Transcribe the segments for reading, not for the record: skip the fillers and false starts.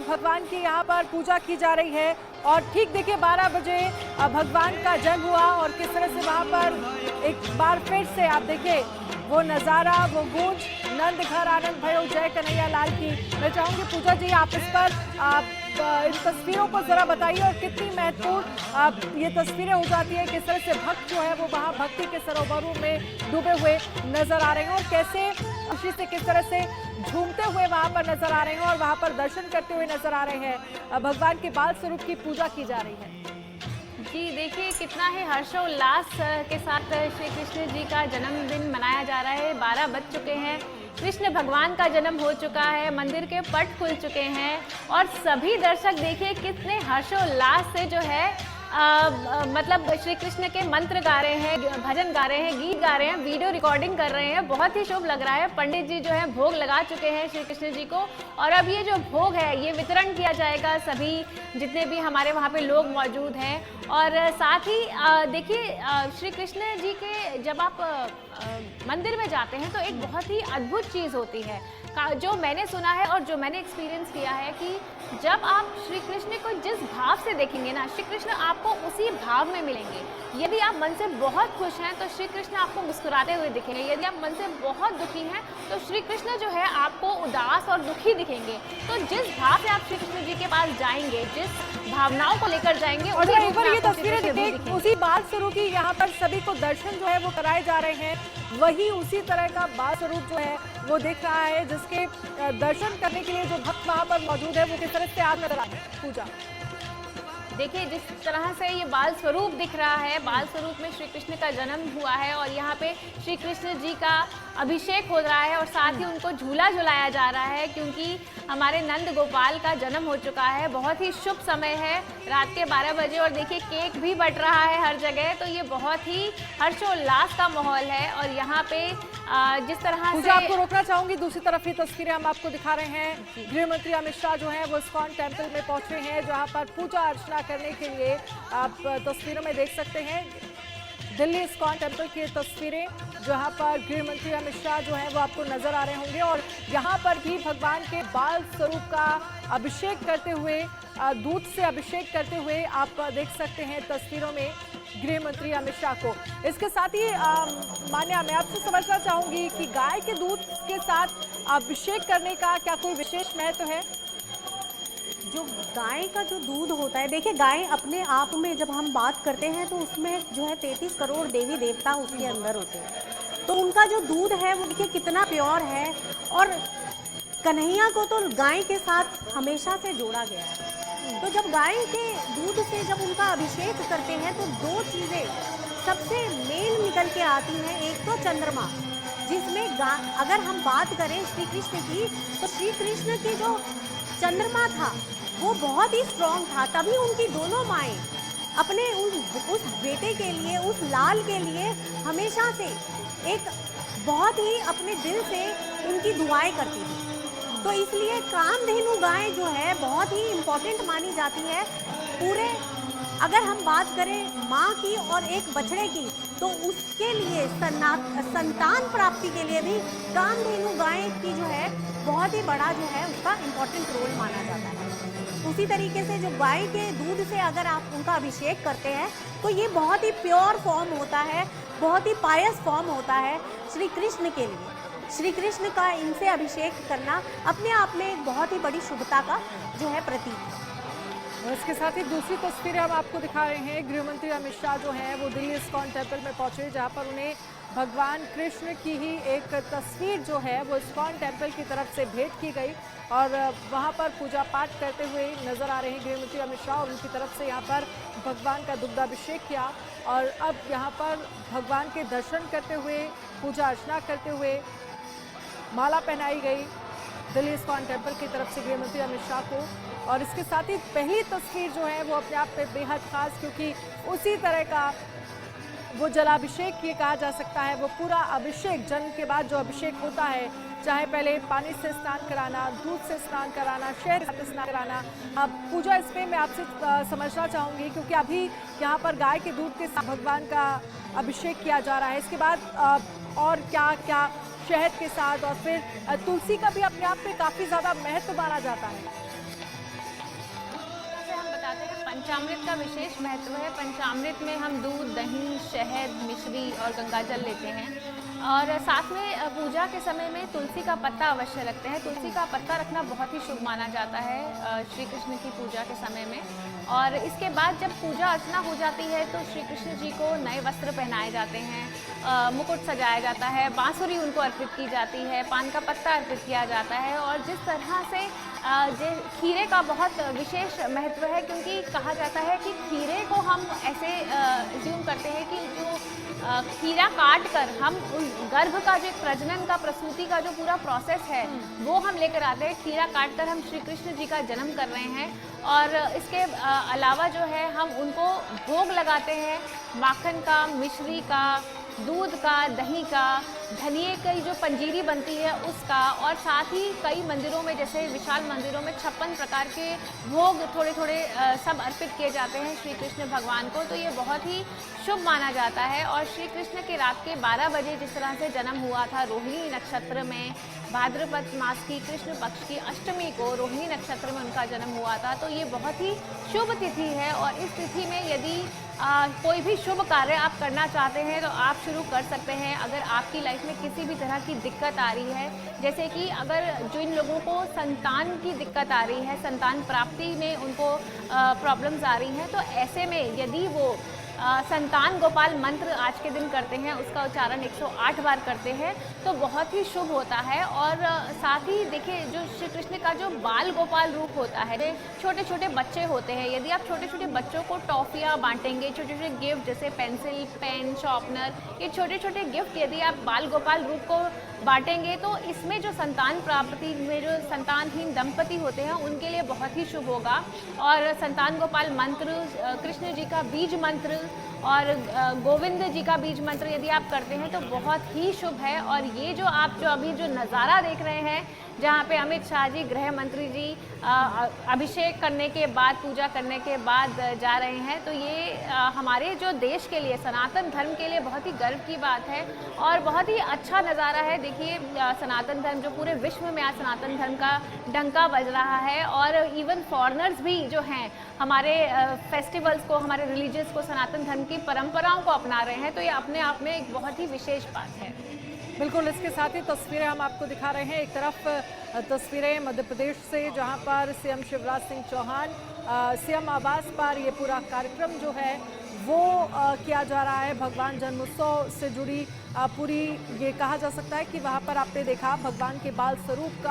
भगवान की यहाँ पर पूजा की जा रही है और ठीक देखिए 12 बजे भगवान का जन्म हुआ और किस तरह से वहाँ पर एक बार फिर से आप देखिए वो नज़ारा, वो गूंज, नंद घर आनंद भयो जय कन्हैया लाल की। मैं चाहूँगी पूजा जी आप इस पर इन तस्वीरों को जरा बताइए और कितनी महत्वपूर्ण ये तस्वीरें हो जाती है, किस तरह से भक्त जो है वो वहाँ भक्ति के सरोवरों में डूबे हुए नजर आ रहे हैं और कैसे खुशी से किस तरह से झूमते हुए वहाँ पर नजर आ रहे हैं और वहाँ पर दर्शन करते हुए नजर आ रहे हैं। भगवान के बाल स्वरूप की पूजा की जा रही है। जी देखिए कितना ही हर्षोल्लास के साथ श्री कृष्ण जी का जन्मदिन मनाया जा रहा है। 12 बज चुके हैं, कृष्ण भगवान का जन्म हो चुका है, मंदिर के पट खुल चुके हैं और सभी दर्शक देखिए कितने हर्षोल्लास से जो है मतलब श्री कृष्ण के मंत्र गा रहे हैं, भजन गा रहे हैं, गीत गा रहे हैं, वीडियो रिकॉर्डिंग कर रहे हैं। बहुत ही शुभ लग रहा है। पंडित जी जो है भोग लगा चुके हैं श्री कृष्ण जी को और अब ये जो भोग है ये वितरण किया जाएगा सभी जितने भी हमारे वहाँ पे लोग मौजूद हैं। और साथ ही देखिए श्री कृष्ण जी के जब आप मंदिर में जाते हैं तो एक बहुत ही अद्भुत चीज़ होती है जो मैंने सुना है और जो मैंने एक्सपीरियंस किया है कि जब आप श्री कृष्ण को जिस भाव से देखेंगे ना, श्री कृष्ण आपको उसी भाव में मिलेंगे। यदि आप मन से बहुत खुश हैं तो श्री कृष्ण आपको मुस्कुराते हुए दिखेंगे। यदि आप मन से बहुत दुखी हैं तो श्री कृष्ण जो है आपको उदास और दुखी दिखेंगे। तो जिस भाव से आप श्री कृष्ण जी के पास जाएंगे, जिस भावनाओं को लेकर जाएंगे और एक बार ये तस्वीरें देखिए उसी बाल स्वरूप की यहाँ पर सभी को दर्शन जो है वो कराए जा रहे हैं। वही उसी तरह का बाल स्वरूप जो है वो दिख रहा है जिसके दर्शन करने के लिए जो भक्त वहाँ पर मौजूद है वो किस तरह से आ नजर आ रहे हैं। पूजा देखिए जिस तरह से ये बाल स्वरूप दिख रहा है, बाल स्वरूप में श्री कृष्ण का जन्म हुआ है और यहाँ पे श्री कृष्ण जी का अभिषेक हो रहा है और साथ ही उनको झूला झुलाया जा रहा है क्योंकि हमारे नंद गोपाल का जन्म हो चुका है। बहुत ही शुभ समय है, रात के 12 बजे और देखिए केक भी बट रहा है हर जगह। तो ये बहुत ही हर्षोल्लास का माहौल है और यहाँ पे जिस तरह से आपको रोकना चाहूंगी, दूसरी तरफ ये तस्वीरें हम आपको दिखा रहे हैं। गृह मंत्री अमित शाह जो है वो इस्कॉन टेम्पल में पहुंचे हैं जहाँ पर पूजा अर्चना करने के लिए आप तस्वीरों में देख सकते हैं दिल्ली इस्कॉन टेम्पल की तस्वीरें जहां पर गृह मंत्री अमित शाह जो है वो आपको नजर आ रहे होंगे और यहां पर भी भगवान के बाल स्वरूप का अभिषेक करते हुए, दूध से अभिषेक करते हुए आप देख सकते हैं तस्वीरों में गृह मंत्री अमित शाह को। इसके साथ ही मान्या मैं आपसे समझना चाहूंगी कि गाय के दूध के साथ अभिषेक करने का क्या कोई विशेष महत्व है? जो गाय का जो दूध होता है, देखिए गाय अपने आप में जब हम बात करते हैं तो उसमें जो है 33 करोड़ देवी देवता उसके अंदर होते हैं। तो उनका जो दूध है वो देखिए कितना प्योर है और कन्हैया को तो गाय के साथ हमेशा से जोड़ा गया है। तो जब गाय के दूध से जब उनका अभिषेक करते हैं तो दो चीज़ें सबसे मेन निकल के आती हैं। एक तो चंद्रमा, जिसमें अगर हम बात करें श्री कृष्ण की तो श्री कृष्ण की जो चंद्रमा था वो बहुत ही स्ट्रॉन्ग था, तभी उनकी दोनों माएँ अपने उस बेटे के लिए, उस लाल के लिए हमेशा से एक बहुत ही अपने दिल से उनकी दुआएं करती थी। तो इसलिए कामधेनु गाय जो है बहुत ही इम्पोर्टेंट मानी जाती है। पूरे अगर हम बात करें माँ की और एक बछड़े की तो उसके लिए संतान प्राप्ति के लिए भी कामधेनु गाय की जो है बहुत ही बड़ा जो है उसका इम्पोर्टेंट रोल माना जाता है। उसी तरीके से जो गाय के दूध से अगर आप उनका अभिषेक करते हैं तो ये बहुत ही प्योर फॉर्म होता है, बहुत ही पायस फॉर्म होता है श्री कृष्ण के लिए। श्री कृष्ण का इनसे अभिषेक करना अपने आप में एक बहुत ही बड़ी शुभता का जो है प्रतीक है। इसके साथ ही दूसरी तस्वीरें हम आपको दिखा रहे हैं। गृह मंत्री अमित शाह जो हैं वो दिल्ली इस्कॉन टेम्पल में पहुंचे जहां पर उन्हें भगवान कृष्ण की ही एक तस्वीर जो है वो इस्कॉन टेम्पल की तरफ से भेंट की गई और वहां पर पूजा पाठ करते हुए नजर आ रहे हैं गृह मंत्री अमित शाह और उनकी तरफ से यहां पर भगवान का दुग्धाभिषेक किया और अब यहाँ पर भगवान के दर्शन करते हुए, पूजा अर्चना करते हुए माला पहनाई गई दिल्ली इस्कॉन टेम्पल की तरफ से गृह मंत्री अमित शाह को। और इसके साथ ही पहली तस्वीर जो है वो अपने आप में बेहद खास, क्योंकि उसी तरह का वो जलाभिषेक ये कहा जा सकता है। वो पूरा अभिषेक, जन्म के बाद जो अभिषेक होता है, चाहे पहले पानी से स्नान कराना, दूध से स्नान कराना, शहद से स्नान कराना। अब पूजा इसमें मैं आपसे समझना चाहूँगी क्योंकि अभी यहाँ पर गाय के दूध के साथ भगवान का अभिषेक किया जा रहा है। इसके बाद और क्या क्या शहद के साथ और फिर तुलसी का भी अपने आप में काफ़ी ज़्यादा महत्व माना जाता है। पंचामृत का विशेष महत्व है। पंचामृत में हम दूध, दही, शहद, मिश्री और गंगाजल लेते हैं और साथ में पूजा के समय में तुलसी का पत्ता अवश्य रखते हैं। तुलसी का पत्ता रखना बहुत ही शुभ माना जाता है श्री कृष्ण की पूजा के समय में। और इसके बाद जब पूजा अर्चना हो जाती है तो श्री कृष्ण जी को नए वस्त्र पहनाए जाते हैं, मुकुट सजाया जाता है, बांसुरी उनको अर्पित की जाती है, पान का पत्ता अर्पित किया जाता है। और जिस तरह से खीरे का बहुत विशेष महत्व है, क्योंकि कहा जाता है कि खीरे को हम ऐसे ज्यूम करते हैं कि जो खीरा काट कर हम उन गर्भ का जो प्रजनन का, प्रसूति का जो पूरा प्रोसेस है वो हम लेकर आते हैं। खीरा काट कर हम श्री कृष्ण जी का जन्म कर रहे हैं और इसके अलावा जो है हम उनको भोग लगाते हैं, माखन का, मिश्री का, दूध का, दही का, धनिए की जो पंजीरी बनती है उसका, और साथ ही कई मंदिरों में, जैसे विशाल मंदिरों में 56 प्रकार के भोग थोड़े थोड़े सब अर्पित किए जाते हैं श्री कृष्ण भगवान को। तो ये बहुत ही शुभ माना जाता है। और श्री कृष्ण के रात के 12 बजे जिस तरह से जन्म हुआ था रोहिणी नक्षत्र में, भाद्रपद मास की कृष्ण पक्ष की अष्टमी को रोहिणी नक्षत्र में उनका जन्म हुआ था। तो ये बहुत ही शुभ तिथि है और इस तिथि में यदि कोई भी शुभ कार्य आप करना चाहते हैं तो आप शुरू कर सकते हैं। अगर आपकी लाइफ में किसी भी तरह की दिक्कत आ रही है, जैसे कि अगर जिन लोगों को संतान की दिक्कत आ रही है, संतान प्राप्ति में उनको प्रॉब्लम्स आ रही हैं, तो ऐसे में यदि वो संतान गोपाल मंत्र आज के दिन करते हैं, उसका उच्चारण 108 बार करते हैं तो बहुत ही शुभ होता है। और साथ ही देखिए, जो श्री कृष्ण का जो बाल गोपाल रूप होता है, छोटे छोटे बच्चे होते हैं, यदि आप छोटे छोटे बच्चों को टॉफियाँ बांटेंगे, छोटे छोटे गिफ्ट जैसे पेंसिल, पेन, शॉर्पनर, ये छोटे छोटे गिफ्ट यदि आप बाल गोपाल रूप को बांटेंगे तो इसमें जो संतान प्राप्ति में जो संतानहीन दंपति होते हैं उनके लिए बहुत ही शुभ होगा। और संतान गोपाल मंत्र, कृष्ण जी का बीज मंत्र और गोविंद जी का बीज मंत्र यदि आप करते हैं तो बहुत ही शुभ है। और ये जो आप जो अभी जो नज़ारा देख रहे हैं, जहाँ पे अमित शाह जी, गृह मंत्री जी अभिषेक करने के बाद, पूजा करने के बाद जा रहे हैं, तो ये हमारे जो देश के लिए, सनातन धर्म के लिए बहुत ही गर्व की बात है और बहुत ही अच्छा नज़ारा है। देखिए, सनातन धर्म जो पूरे विश्व में आज सनातन धर्म का डंका बज रहा है और इवन फॉरेनर्स भी जो हैं हमारे फेस्टिवल्स को, हमारे रिलीजियस को, सनातन धर्म की परंपराओं को अपना रहे हैं। तो ये अपने आप में एक बहुत ही विशेष बात है। बिल्कुल, इसके साथ ही तस्वीरें हम आपको दिखा रहे हैं। एक तरफ तस्वीरें मध्य प्रदेश से, जहां पर सीएम शिवराज सिंह चौहान सीएम आवास पर ये पूरा कार्यक्रम जो है वो किया जा रहा है। भगवान जन्मोत्सव से जुड़ी पूरी, ये कहा जा सकता है कि वहाँ पर आपने देखा भगवान के बाल स्वरूप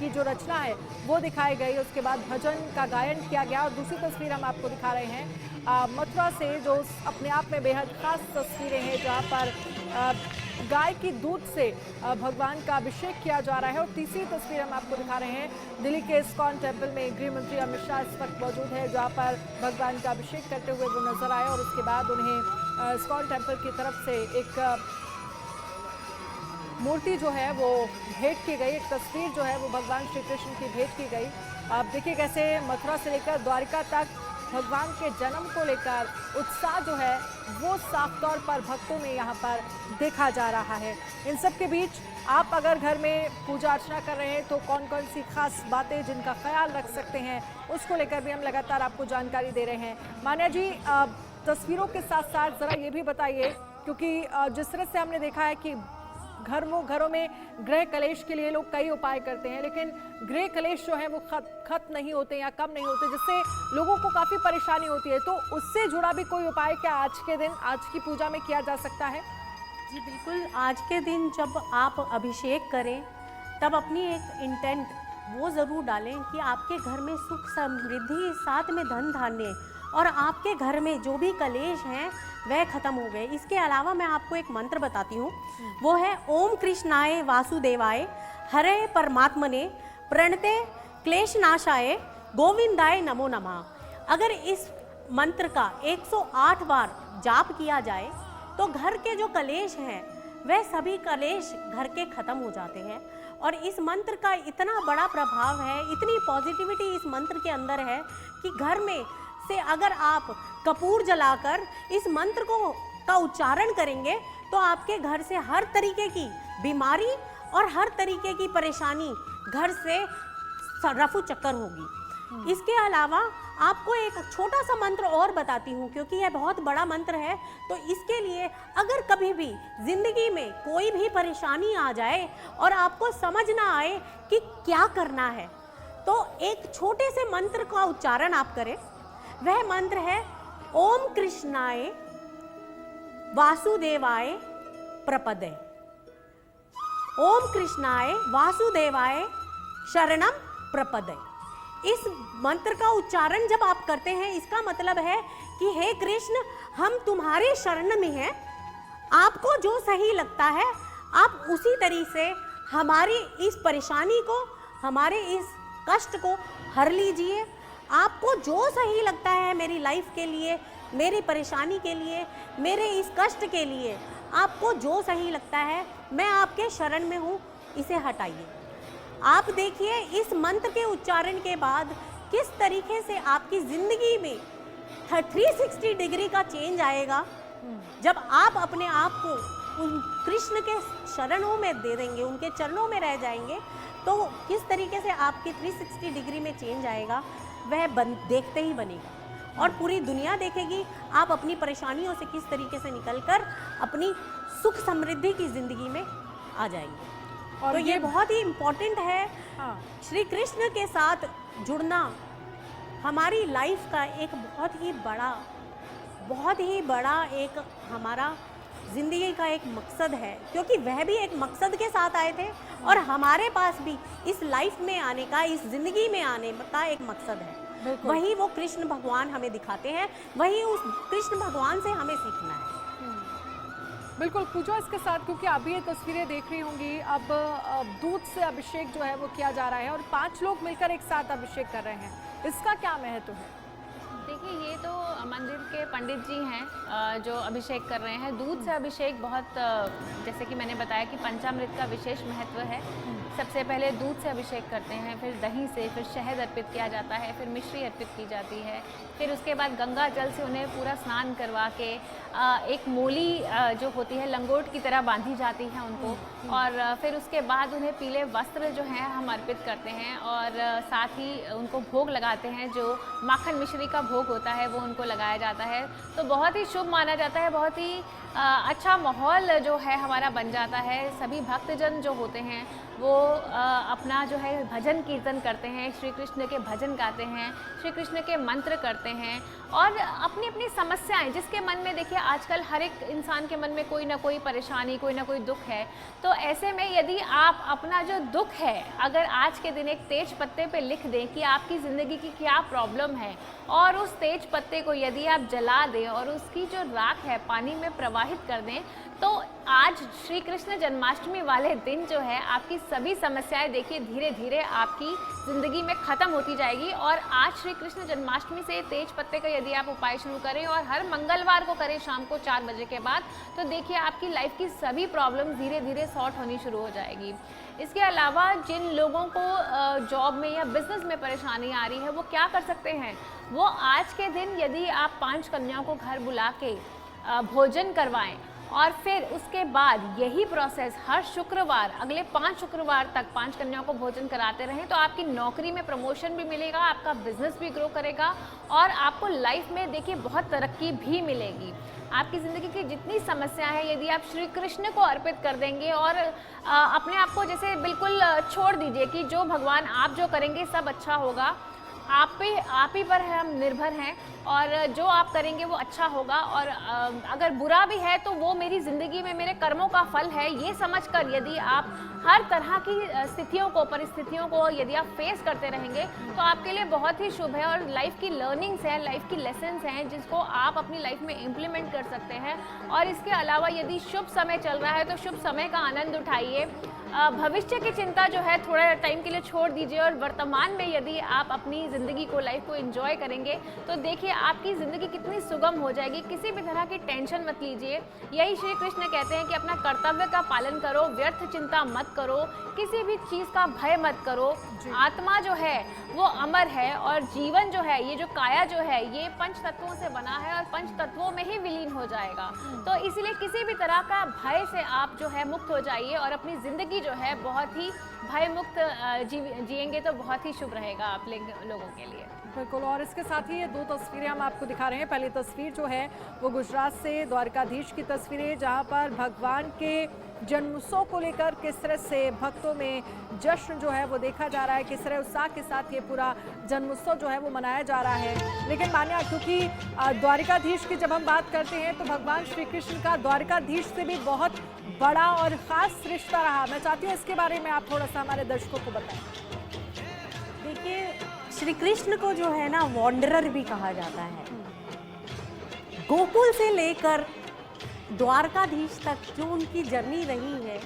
की जो रचना है वो दिखाई गई। उसके बाद भजन का गायन किया गया। और दूसरी तस्वीर हम आपको दिखा रहे हैं मथुरा से, जो अपने आप में बेहद खास तस्वीरें हैं, जहाँ पर गाय की दूध से भगवान का अभिषेक किया जा रहा है। और तीसरी तस्वीर हम आपको दिखा रहे हैं दिल्ली के इस्कॉन टेम्पल में। गृह मंत्री अमित शाह इस वक्त मौजूद है, जहाँ पर भगवान का अभिषेक करते हुए वो नजर आए और उसके बाद उन्हें इस्कॉन टेम्पल की तरफ से एक मूर्ति जो है वो भेंट की गई, एक तस्वीर जो है वो भगवान श्री कृष्ण की भेंट की गई। आप देखिए कैसे मथुरा से लेकर द्वारिका तक भगवान के जन्म को लेकर उत्साह जो है वो साफ तौर पर भक्तों में यहाँ पर देखा जा रहा है। इन सब के बीच आप अगर घर में पूजा अर्चना कर रहे हैं तो कौन कौन सी खास बातें जिनका ख्याल रख सकते हैं, उसको लेकर भी हम लगातार आपको जानकारी दे रहे हैं। मान्या जी, तस्वीरों के साथ साथ ज़रा ये भी बताइए, क्योंकि जिस तरह से हमने देखा है कि घरों में गृह कलेश के लिए लोग कई उपाय करते हैं, लेकिन गृह कलेश जो है वो खत्म नहीं होते या कम नहीं होते, जिससे लोगों को काफ़ी परेशानी होती है। तो उससे जुड़ा भी कोई उपाय क्या आज के दिन, आज की पूजा में किया जा सकता है? जी बिल्कुल, आज के दिन जब आप अभिषेक करें तब अपनी एक इंटेंट वो ज़रूर डालें कि आपके घर में सुख समृद्धि, साथ में धन धान्य, और आपके घर में जो भी कलेश हैं वह खत्म हो गए। इसके अलावा मैं आपको एक मंत्र बताती हूँ, वो है ओम कृष्णाय वासुदेवाय हरे परमात्मने प्रणते क्लेशनाशाय गोविंदाय नमो नमः। अगर इस मंत्र का 108 बार जाप किया जाए तो घर के जो कलेश हैं वह सभी कलेश घर के खत्म हो जाते हैं। और इस मंत्र का इतना बड़ा प्रभाव है, इतनी पॉजिटिविटी इस मंत्र के अंदर है कि घर में से अगर आप कपूर जलाकर इस मंत्र का उच्चारण करेंगे तो आपके घर से हर तरीके की बीमारी और हर तरीके की परेशानी घर से रफू चक्कर होगी। इसके अलावा आपको एक छोटा सा मंत्र और बताती हूँ, क्योंकि यह बहुत बड़ा मंत्र है। तो इसके लिए अगर कभी भी जिंदगी में कोई भी परेशानी आ जाए और आपको समझ ना आए कि क्या करना है, तो एक छोटे से मंत्र का उच्चारण आप करें। वह मंत्र है ओम कृष्णाय वासुदेवाय प्रपदे। ओम कृष्णाय वासुदेवाय शरणम प्रपदे। इस मंत्र का उच्चारण जब आप करते हैं, इसका मतलब है कि हे कृष्ण, हम तुम्हारे शरण में हैं। आपको जो सही लगता है आप उसी तरीके से हमारी इस परेशानी को, हमारे इस कष्ट को हर लीजिए। आपको जो सही लगता है मेरी लाइफ के लिए, मेरी परेशानी के लिए, मेरे इस कष्ट के लिए, आपको जो सही लगता है, मैं आपके शरण में हूँ, इसे हटाइए। आप देखिए इस मंत्र के उच्चारण के बाद किस तरीके से आपकी जिंदगी में 360 डिग्री का चेंज आएगा। जब आप अपने आप को उन कृष्ण के शरणों में दे देंगे, उनके चरणों में रह जाएंगे, तो किस तरीके से आपकी 360 डिग्री में चेंज आएगा वह देखते ही बनेगा और पूरी दुनिया देखेगी आप अपनी परेशानियों से किस तरीके से निकलकर अपनी सुख समृद्धि की जिंदगी में आ जाएंगे। और तो ये बहुत ही इम्पोर्टेंट है। हाँ। श्री कृष्ण के साथ जुड़ना हमारी लाइफ का एक बहुत ही बड़ा एक हमारा जिंदगी का एक मकसद है, क्योंकि वह भी एक मकसद के साथ आए थे और हमारे पास भी इस लाइफ में आने का, इस जिंदगी में आने का एक मकसद है। वही वो कृष्ण भगवान हमें दिखाते हैं, वही उस कृष्ण भगवान से हमें सीखना है। बिल्कुल पूजा, इसके साथ क्योंकि आप भी ये तस्वीरें देख रही होंगी, अब दूध से अभिषेक जो है वो किया जा रहा है और 5 लोग मिलकर एक साथ अभिषेक कर रहे हैं, इसका क्या महत्व है? देखिए, ये तो मंदिर के पंडित जी हैं जो अभिषेक कर रहे हैं। दूध से अभिषेक बहुत, जैसे कि मैंने बताया कि पंचामृत का विशेष महत्व है। सबसे पहले दूध से अभिषेक करते हैं, फिर दही से, फिर शहद अर्पित किया जाता है, फिर मिश्री अर्पित की जाती है, फिर उसके बाद गंगा जल से उन्हें पूरा स्नान करवा के एक मोली जो होती है लंगोट की तरह बांधी जाती है उनको, और फिर उसके बाद उन्हें पीले वस्त्र जो हैं हम अर्पित करते हैं और साथ ही उनको भोग लगाते हैं। जो माखन मिश्री का भोग होता है वो उनको लगाया जाता है। तो बहुत ही शुभ माना जाता है, बहुत ही अच्छा माहौल जो है हमारा बन जाता है। सभी भक्तजन जो होते हैं वो अपना जो है भजन कीर्तन करते हैं, श्री कृष्ण के भजन गाते हैं, श्री कृष्ण के मंत्र करते हैं और अपनी अपनी समस्याएं, जिसके मन में, देखिए आजकल हर एक इंसान के मन में कोई ना कोई परेशानी, कोई ना कोई दुख है। तो ऐसे में यदि आप अपना जो दुख है अगर आज के दिन एक तेज पत्ते पे लिख दें कि आपकी ज़िंदगी की क्या प्रॉब्लम है, और उस तेज पत्ते को यदि आप जला दें और उसकी जो राख है पानी में प्रवाहित कर दें, तो आज श्री कृष्ण जन्माष्टमी वाले दिन जो है आपकी सभी समस्याएं देखिए धीरे धीरे आपकी ज़िंदगी में ख़त्म होती जाएगी। और आज श्री कृष्ण जन्माष्टमी से तेज पत्ते का यदि आप उपाय शुरू करें और हर मंगलवार को करें शाम को 4 बजे के बाद, तो देखिए आपकी लाइफ की सभी प्रॉब्लम धीरे धीरे सॉर्ट होनी शुरू हो जाएगी। इसके अलावा जिन लोगों को जॉब में या बिजनेस में परेशानी आ रही है वो क्या कर सकते हैं, वो आज के दिन यदि आप 5 कन्याओं को घर बुला के भोजन करवाएं और फिर उसके बाद यही प्रोसेस हर शुक्रवार, अगले 5 शुक्रवार तक 5 कन्याओं को भोजन कराते रहें, तो आपकी नौकरी में प्रमोशन भी मिलेगा, आपका बिजनेस भी ग्रो करेगा और आपको लाइफ में देखिए बहुत तरक्की भी मिलेगी। आपकी ज़िंदगी की जितनी समस्या है यदि आप श्री कृष्ण को अर्पित कर देंगे और अपने आप को जैसे बिल्कुल छोड़ दीजिए कि जो भगवान आप जो करेंगे सब अच्छा होगा, आप ही पर हम निर्भर हैं और जो आप करेंगे वो अच्छा होगा, और अगर बुरा भी है तो वो मेरी ज़िंदगी में मेरे कर्मों का फल है, ये समझकर यदि आप हर तरह की स्थितियों को, परिस्थितियों को यदि आप फेस करते रहेंगे तो आपके लिए बहुत ही शुभ है। और लाइफ की लर्निंग्स हैं, लाइफ की लेसन्स हैं जिसको आप अपनी लाइफ में इम्प्लीमेंट कर सकते हैं। और इसके अलावा यदि शुभ समय चल रहा है तो शुभ समय का आनंद उठाइए। भविष्य की चिंता जो है थोड़ा टाइम के लिए छोड़ दीजिए और वर्तमान में यदि आप अपनी ज़िंदगी को, लाइफ को एंजॉय करेंगे तो देखिए आपकी ज़िंदगी कितनी सुगम हो जाएगी। किसी भी तरह की टेंशन मत लीजिए। यही श्री कृष्ण कहते हैं कि अपना कर्तव्य का पालन करो, व्यर्थ चिंता मत करो, किसी भी चीज़ का भय मत करो। आत्मा जो है वो अमर है और जीवन जो है, ये जो काया जो है, ये पंच तत्वों से बना है और पंच तत्वों में ही विलीन हो जाएगा। तो इसलिए किसी भी तरह का भय से आप जो है मुक्त हो जाइए और अपनी ज़िंदगी जो है बहुत ही भय मुक्त जिएंगे तो बहुत ही शुभ रहेगा आप लोगों के लिए। बिल्कुल। और इसके साथ ही ये दो तस्वीरें हम आपको दिखा रहे हैं। पहली तस्वीर जो है वो गुजरात से द्वारकाधीश की तस्वीर है, जहाँ पर भगवान के जन्मोत्सव को लेकर किस तरह से भक्तों में जश्न जो है वो देखा जा रहा है, किस तरह उत्साह के साथ ये पूरा जन्मोत्सव जो है वो मनाया जा रहा है। लेकिन मान्या, क्योंकि द्वारकाधीश की जब हम बात करते हैं तो भगवान श्री कृष्ण का द्वारकाधीश से भी बहुत बड़ा और ख़ास रिश्ता रहा। मैं चाहती हूँ इसके बारे में आप थोड़ा सा हमारे दर्शकों को बताएं। देखिए, श्री कृष्ण को जो है ना वॉन्डरर भी कहा जाता है। गोकुल से लेकर द्वारकाधीश तक जो उनकी जर्नी रही है,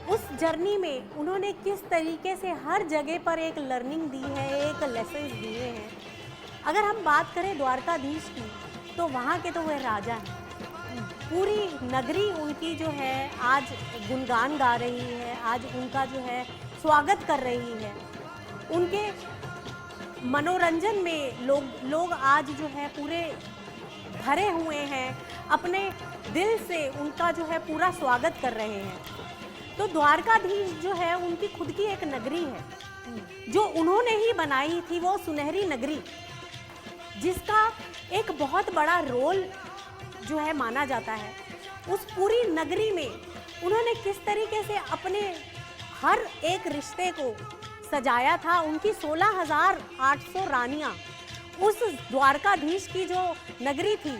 उस जर्नी में उन्होंने किस तरीके से हर जगह पर एक लर्निंग दी है, एक लेसन दिए हैं। अगर हम बात करें द्वारकाधीश की, तो वहाँ के तो वह राजा हैं। पूरी नगरी उनकी जो है आज गुणगान गा रही है, आज उनका जो है स्वागत कर रही है। उनके मनोरंजन में लोग आज जो है पूरे भरे हुए हैं, अपने दिल से उनका जो है पूरा स्वागत कर रहे हैं। तो द्वारकाधीश जो है उनकी खुद की एक नगरी है जो उन्होंने ही बनाई थी, वो सुनहरी नगरी, जिसका एक बहुत बड़ा रोल जो है माना जाता है। उस पूरी नगरी में उन्होंने किस तरीके से अपने हर एक रिश्ते को सजाया था। उनकी 16,800 रानियां उस द्वारकाधीश की जो नगरी थी,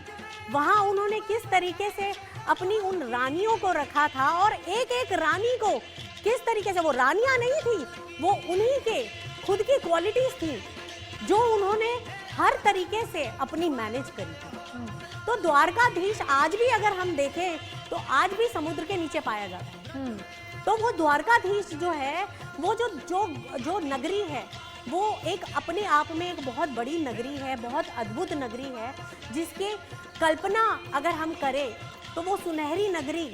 वहाँ उन्होंने किस तरीके से अपनी उन रानियों को रखा था और एक एक रानी को किस तरीके से, वो रानियां नहीं थी, वो उन्हीं के खुद की क्वालिटीज थी जो उन्होंने हर तरीके से अपनी मैनेज करी थी। तो द्वारकाधीश आज भी अगर हम देखें तो आज भी समुद्र के नीचे पाया जाता है। तो वो द्वारकाधीश जो है, वो जो नगरी है, वो एक अपने आप में एक बहुत बड़ी नगरी है, बहुत अद्भुत नगरी है, जिसके कल्पना अगर हम करें तो वो सुनहरी नगरी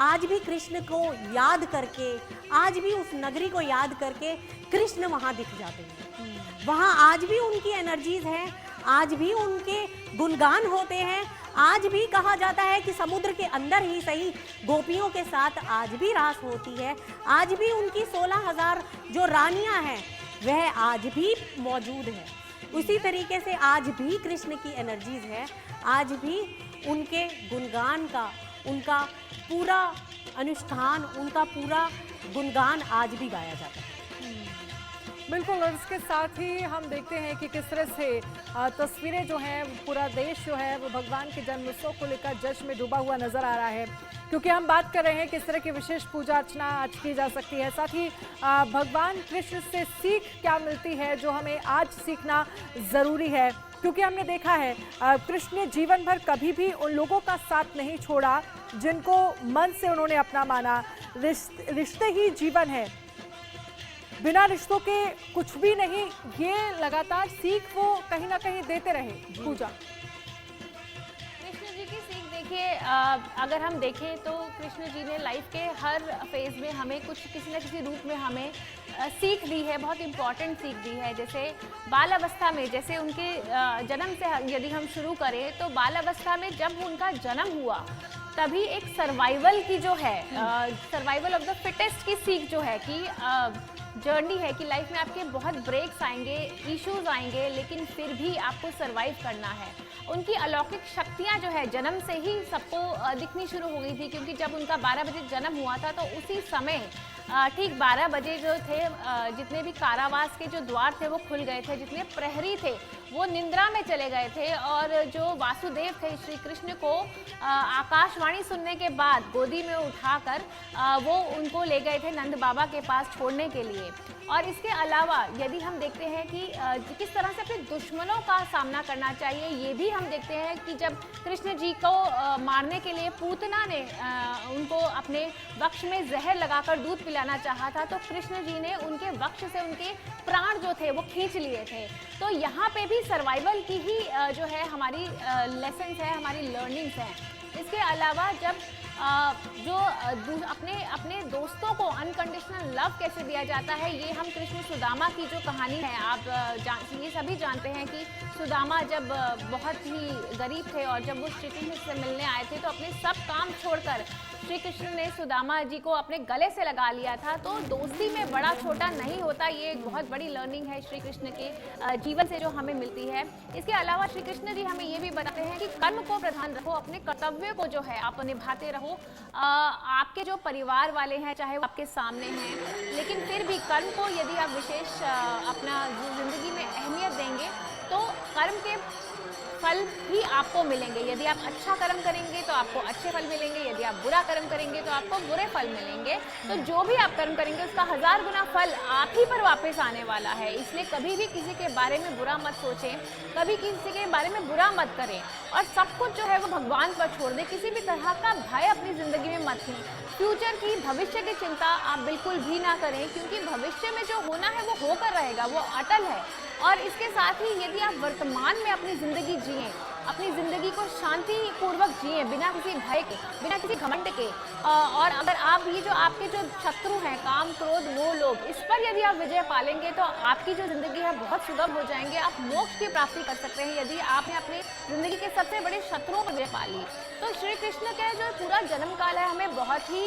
आज भी कृष्ण को याद करके, आज भी उस नगरी को याद करके कृष्ण वहाँ दिख जाते हैं। वहाँ आज भी उनकी एनर्जीज हैं, आज भी उनके गुणगान होते हैं। आज भी कहा जाता है कि समुद्र के अंदर ही सही गोपियों के साथ आज भी रास होती है। आज भी उनकी 16,000 जो रानियां हैं वह आज भी मौजूद है। उसी तरीके से आज भी कृष्ण की एनर्जीज है, आज भी उनके गुणगान का, उनका पूरा अनुष्ठान, उनका पूरा गुणगान आज भी गाया जाता है। बिल्कुल। और इसके साथ ही हम देखते हैं कि किस तरह से तस्वीरें जो हैं, पूरा देश जो है वो भगवान के जन्मोत्सव को लेकर जश्न में डूबा हुआ नजर आ रहा है, क्योंकि हम बात कर रहे हैं किस तरह की विशेष पूजा अर्चना आज की जा सकती है। साथ ही भगवान कृष्ण से सीख क्या मिलती है जो हमें आज सीखना ज़रूरी है, क्योंकि हमने देखा है कृष्ण ने जीवन भर कभी भी उन लोगों का साथ नहीं छोड़ा जिनको मन से उन्होंने अपना माना। रिश्ते ही जीवन है, बिना रिश्तों के कुछ भी नहीं। ये लगातार सीख वो कहीं ना कहीं देते रहे। पूजा, कृष्ण जी की सीख देखिए, अगर हम देखें तो कृष्ण जी ने लाइफ के हर फेज में हमें कुछ किसी न किसी रूप में हमें सीख दी है, बहुत इम्पॉर्टेंट सीख दी है। जैसे बाल अवस्था में, जैसे उनके जन्म से यदि हम शुरू करें तो बाल अवस्था में जब उनका जन्म हुआ तभी एक सर्वाइवल की जो है, सर्वाइवल ऑफ द फिटेस्ट की सीख जो है कि जर्नी है कि लाइफ में आपके बहुत ब्रेक्स आएंगे, इश्यूज आएंगे, लेकिन फिर भी आपको सरवाइव करना है। उनकी अलौकिक शक्तियां जो है जन्म से ही सबको दिखनी शुरू हो गई थी, क्योंकि जब उनका 12 बजे जन्म हुआ था तो उसी समय ठीक 12 बजे जो थे, जितने भी कारावास के जो द्वार थे वो खुल गए थे, जितने प्रहरी थे वो निंद्रा में चले गए थे, और जो वासुदेव थे श्री कृष्ण को आकाशवाणी सुनने के बाद गोदी में उठाकर वो उनको ले गए थे नंद बाबा के पास छोड़ने के लिए। और इसके अलावा यदि हम देखते हैं कि किस तरह से अपने दुश्मनों का सामना करना चाहिए, ये भी हम देखते हैं कि जब कृष्ण जी को मारने के लिए पूतना ने उनको अपने वक्ष में जहर लगाकर दूध पिलाना चाहा था, तो कृष्ण जी ने उनके वक्ष से उनके प्राण जो थे वो खींच लिए थे। तो यहाँ पे भी सर्वाइवल की ही जो है हमारी लेसन्स है, हमारी लर्निंग्स हैं। इसके अलावा जब जो अपने दोस्तों को अनकंडीशनल लव कैसे दिया जाता है, ये हम कृष्ण सुदामा की जो कहानी है, आप ये सभी जानते हैं कि सुदामा जब बहुत ही गरीब थे और जब वो श्री कृष्ण से मिलने आए थे तो अपने सब काम छोड़कर श्री कृष्ण ने सुदामा जी को अपने गले से लगा लिया था। तो दोस्ती में बड़ा छोटा नहीं होता, ये एक बहुत बड़ी लर्निंग है श्री कृष्ण के जीवन से जो हमें मिलती है। इसके अलावा श्री कृष्ण जी हमें ये भी बताते हैं कि कर्म को प्रधान रखो, अपने कर्तव्य को जो है आप निभाते रहो। आपके जो परिवार वाले हैं चाहे वो आपके सामने हैं, लेकिन फिर भी कर्म को यदि आप विशेष अपना जिंदगी में अहमियत देंगे तो कर्म के फल ही आपको मिलेंगे। यदि आप अच्छा कर्म करेंगे तो आपको अच्छे फल मिलेंगे, यदि आप बुरा कर्म करेंगे तो आपको बुरे फल मिलेंगे। तो जो भी आप कर्म करेंगे उसका 1000 गुना फल आप ही पर वापस आने वाला है। इसलिए कभी भी किसी के बारे में बुरा मत सोचें, कभी किसी के बारे में बुरा मत करें और सब कुछ जो है वो भगवान पर छोड़ दें। किसी भी तरह का भय अपनी ज़िंदगी में मत लें। फ्यूचर की, भविष्य की चिंता आप बिल्कुल भी ना करें, क्योंकि भविष्य में जो होना है वो होकर रहेगा, वो अटल है। और इसके साथ ही यदि आप वर्तमान में अपनी ज़िंदगी जिएं, अपनी ज़िंदगी को शांतिपूर्वक जिएं, बिना किसी भय के, बिना किसी घमंड के, और अगर आप ये जो आपके जो शत्रु हैं काम, क्रोध, मोह, लोभ, इस पर यदि आप विजय पालेंगे तो आपकी जो ज़िंदगी है बहुत सुगम हो जाएंगे। आप मोक्ष की प्राप्ति कर सकते हैं यदि आपने अपनी ज़िंदगी के सबसे बड़े शत्रुओं पर विजय पा ली। तो श्री कृष्ण का जो पूरा जन्म काल है हमें बहुत ही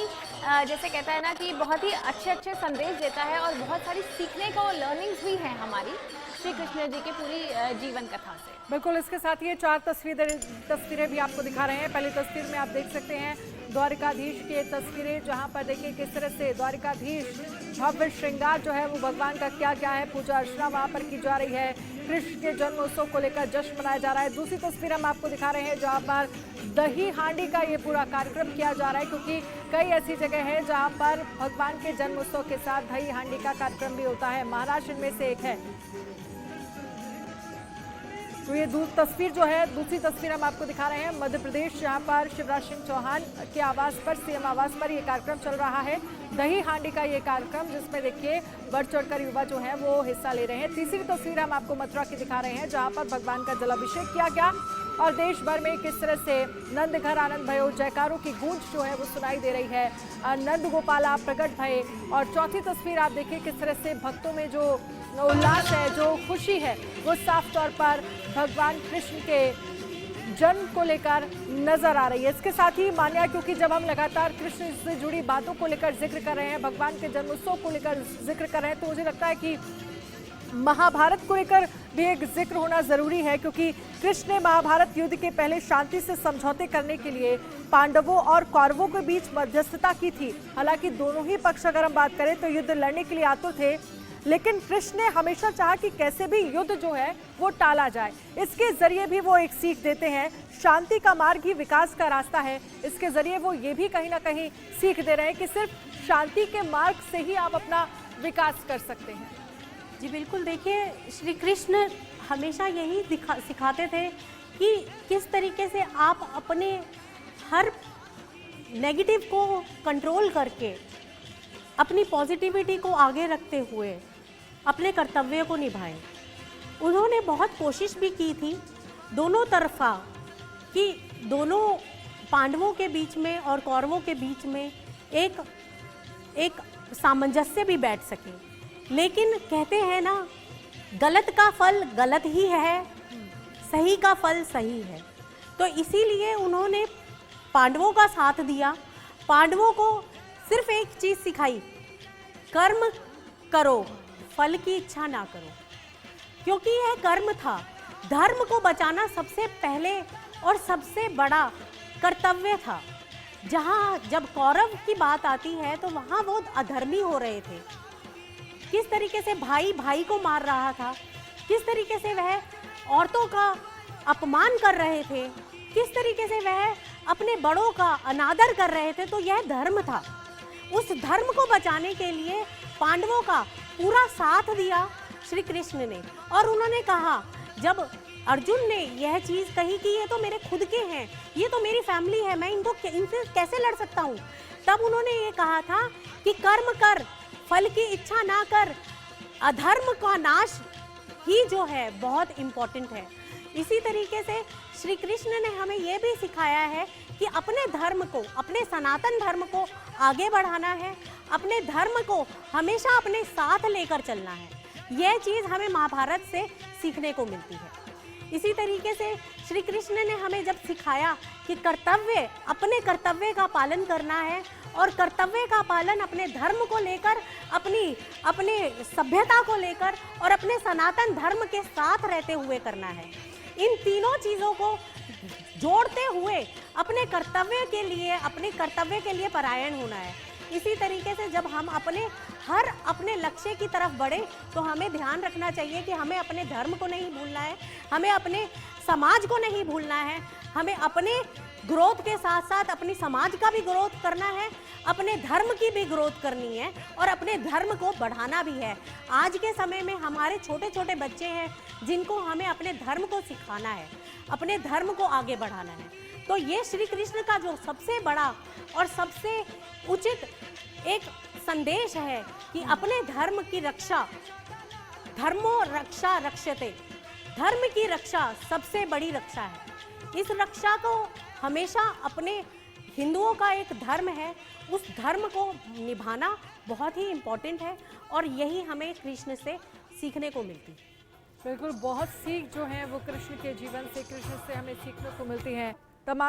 जैसे कहता है ना कि बहुत ही अच्छे संदेश देता है और बहुत सारी सीखने को लर्निंग्स भी हैं हमारी श्री कृष्ण जी की पूरी जीवन कथा से। बिल्कुल, इसके साथ ये 4 तस्वीरें भी आपको दिखा रहे हैं। पहली तस्वीर में आप देख सकते हैं द्वारिकाधीश की तस्वीरें, जहां पर देखिए किस तरह से द्वारिकाधीश भव्य श्रृंगार जो है वो भगवान का क्या क्या है, पूजा अर्चना वहां पर की जा रही है। कृष्ण के जन्मोत्सव को लेकर जश्न मनाया जा रहा है। दूसरी तस्वीर हम आपको दिखा रहे हैं जहां पर दही हांडी का ये पूरा कार्यक्रम किया जा रहा है, क्योंकि कई ऐसी जगह है जहां पर भगवान के जन्मोत्सव के साथ दही हांडी का कार्यक्रम भी होता है। महाराष्ट्र इनमें से एक है। तो ये तस्वीर जो है, दूसरी तस्वीर हम आपको दिखा रहे हैं मध्य प्रदेश, जहां पर शिवराज सिंह चौहान के आवास पर, सीएम आवास पर ये कार्यक्रम चल रहा है, दही हांडी का ये कार्यक्रम, जिसमें देखिए बढ़ चढ़कर युवा जो है वो हिस्सा ले रहे हैं। तीसरी तस्वीर हम आपको मथुरा की दिखा रहे हैं, जहां पर भगवान का जलाभिषेक किया गया और देश भर में किस तरह से नंद घर आनंद भयो, जयकारों की गूंज जो है वो सुनाई दे रही है। नंद गोपाला प्रकट भये। और चौथी तस्वीर आप देखिए किस तरह से भक्तों में जो उल्लास है, जो खुशी है, वो साफ तौर पर भगवान कृष्ण के जन्म को लेकर नजर आ रही है। इसके साथ ही मान्या, क्योंकि जब हम लगातार कृष्ण से जुड़ी बातों को लेकर जिक्र कर रहे हैं, भगवान के जन्मोत्सव को लेकर जिक्र कर रहे हैं, तो मुझे लगता है कि महाभारत को लेकर भी एक जिक्र होना जरूरी है, क्योंकि कृष्ण ने महाभारत युद्ध के पहले शांति से समझौते करने के लिए पांडवों और कौरवों के बीच मध्यस्थता की थी। हालांकि दोनों ही पक्ष अगर हम बात करें तो युद्ध लड़ने के लिए आतुर थे, लेकिन कृष्ण ने हमेशा चाहा कि कैसे भी युद्ध जो है वो टाला जाए। इसके जरिए भी वो एक सीख देते हैं, शांति का मार्ग ही विकास का रास्ता है। इसके जरिए वो ये भी कहीं ना कहीं सीख दे रहे हैं कि सिर्फ शांति के मार्ग से ही आप अपना विकास कर सकते हैं। जी बिल्कुल, देखिए श्री कृष्ण हमेशा यही सिखाते थे कि किस तरीके से आप अपने हर नेगेटिव को कंट्रोल करके अपनी पॉजिटिविटी को आगे रखते हुए अपने कर्तव्य को निभाएं। उन्होंने बहुत कोशिश भी की थी दोनों तरफा कि दोनों पांडवों के बीच में और कौरवों के बीच में एक सामंजस्य भी बैठ सके, लेकिन कहते हैं ना, गलत का फल गलत ही है, सही का फल सही है। तो इसीलिए उन्होंने पांडवों का साथ दिया, पांडवों को सिर्फ एक चीज सिखाई, कर्म करो, फल की इच्छा ना करो, क्योंकि यह कर्म था। धर्म को बचाना सबसे पहले और सबसे बड़ा कर्तव्य था। जहाँ जब कौरव की बात आती है तो वहाँ वो अधर्मी हो रहे थे। किस तरीके से भाई भाई को मार रहा था, किस तरीके से वह औरतों का अपमान कर रहे थे, किस तरीके से वह अपने बड़ों का अनादर कर रहे थे, तो यह धर्म था। उस धर्म को बचाने के लिए पांडवों का पूरा साथ दिया श्री कृष्ण ने। और उन्होंने कहा, जब अर्जुन ने यह चीज कही कि ये तो मेरे खुद के हैं, ये तो मेरी फैमिली है, मैं इनसे कैसे लड़ सकता हूँ, तब उन्होंने ये कहा था कि कर्म कर, फल की इच्छा ना कर, अधर्म का नाश ही जो है बहुत इम्पोर्टेंट है। इसी तरीके से श्री कृष्ण ने हमें ये भी सिखाया है कि अपने धर्म को, अपने सनातन धर्म को आगे बढ़ाना है, अपने धर्म को हमेशा अपने साथ लेकर चलना है। यह चीज़ हमें महाभारत से सीखने को मिलती है। इसी तरीके से श्री कृष्ण ने हमें जब सिखाया कि कर्तव्य, अपने कर्तव्य का पालन करना है और कर्तव्य का पालन अपने धर्म को लेकर, अपने सभ्यता को लेकर और अपने सनातन धर्म के साथ रहते हुए करना है। इन तीनों चीज़ों को जोड़ते हुए अपने कर्तव्य के लिए परायण होना है। इसी तरीके से जब हम अपने लक्ष्य की तरफ बढ़े तो हमें ध्यान रखना चाहिए कि हमें अपने धर्म को नहीं भूलना है, हमें अपने समाज को नहीं भूलना है, हमें अपने ग्रोथ के साथ साथ अपनी समाज का भी ग्रोथ करना है, अपने धर्म की भी ग्रोथ करनी है और अपने धर्म को बढ़ाना भी है। आज के समय में हमारे छोटे छोटे बच्चे हैं जिनको हमें अपने धर्म को सिखाना है, अपने धर्म को आगे बढ़ाना है। तो ये श्री कृष्ण का जो सबसे बड़ा और सबसे उचित एक संदेश है कि अपने धर्म की रक्षा, धर्मो रक्षा रक्षते, धर्म की रक्षा सबसे बड़ी रक्षा है। इस रक्षा को हमेशा, अपने हिंदुओं का एक धर्म है, उस धर्म को निभाना बहुत ही इम्पोर्टेंट है और यही हमें कृष्ण से सीखने को मिलती है। बिल्कुल, बहुत सीख जो है वो कृष्ण के जीवन से, कृष्ण से हमें सीखने को मिलती है। तमाम